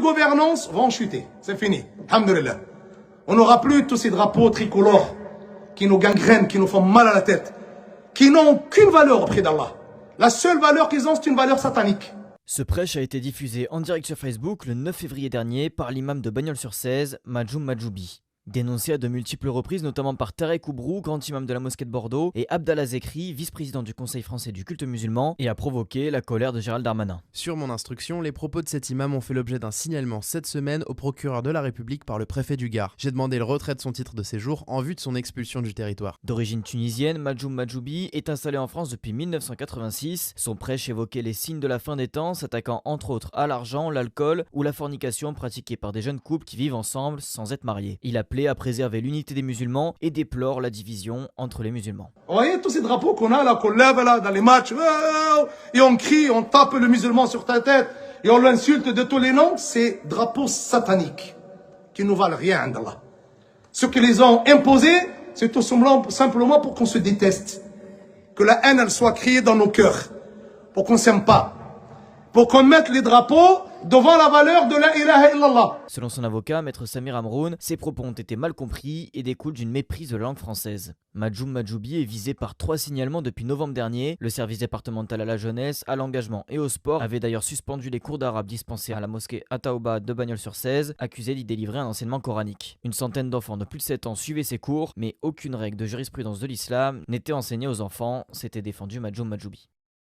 gouvernance vont chuter. C'est fini. Alhamdulillah. On n'aura plus tous ces drapeaux tricolores qui nous gangrènent, qui nous font mal à la tête, qui n'ont aucune valeur auprès d'Allah. La seule valeur qu'ils ont, c'est une valeur satanique. Ce prêche a été diffusé en direct sur Facebook le 9 février dernier par l'imam de Bagnols-sur-Cèze, Majoum Majoubi. Dénoncé à de multiples reprises, notamment par Tarek Oubrou, grand imam de la mosquée de Bordeaux, et Abdallah Zekri, vice-président du Conseil français du culte musulman, et a provoqué la colère de Gérald Darmanin. Sur mon instruction, les propos de cet imam ont fait l'objet d'un signalement cette semaine au procureur de la République par le préfet du Gard. J'ai demandé le retrait de son titre de séjour en vue de son expulsion du territoire. D'origine tunisienne, Majoum Majoubi est installé en France depuis 1986. Son prêche évoquait les signes de la fin des temps, s'attaquant entre autres à l'argent, l'alcool ou la fornication pratiquée par des jeunes couples qui vivent ensemble sans être mariés. Il appelait à préserver l'unité des musulmans et déplore la division entre les musulmans. Vous voyez tous ces drapeaux qu'on a là, qu'on lève là dans les matchs, et on crie, on tape le musulman sur ta tête, et on l'insulte de tous les noms, c'est drapeaux sataniques qui ne valent rien d'Allah. Ceux qui les ont imposés, c'est tout simplement pour qu'on se déteste. Que la haine, elle soit créée dans nos cœurs. Pour qu'on s'aime pas. Pour qu'on mette les drapeaux devant la valeur de la ilaha illallah. Selon son avocat, maître Samir Amroun, ses propos ont été mal compris et découlent d'une méprise de la langue française. Majoum Majoubi est visé par 3 signalements depuis novembre dernier. Le service départemental à la jeunesse, à l'engagement et au sport avait d'ailleurs suspendu les cours d'arabe dispensés à la mosquée Ataouba de Bagnols-sur-Cèze, accusé d'y délivrer un enseignement coranique. Une centaine d'enfants de plus de 7 ans suivaient ces cours, mais aucune règle de jurisprudence de l'islam n'était enseignée aux enfants, s'était défendu Majoum Majoubi.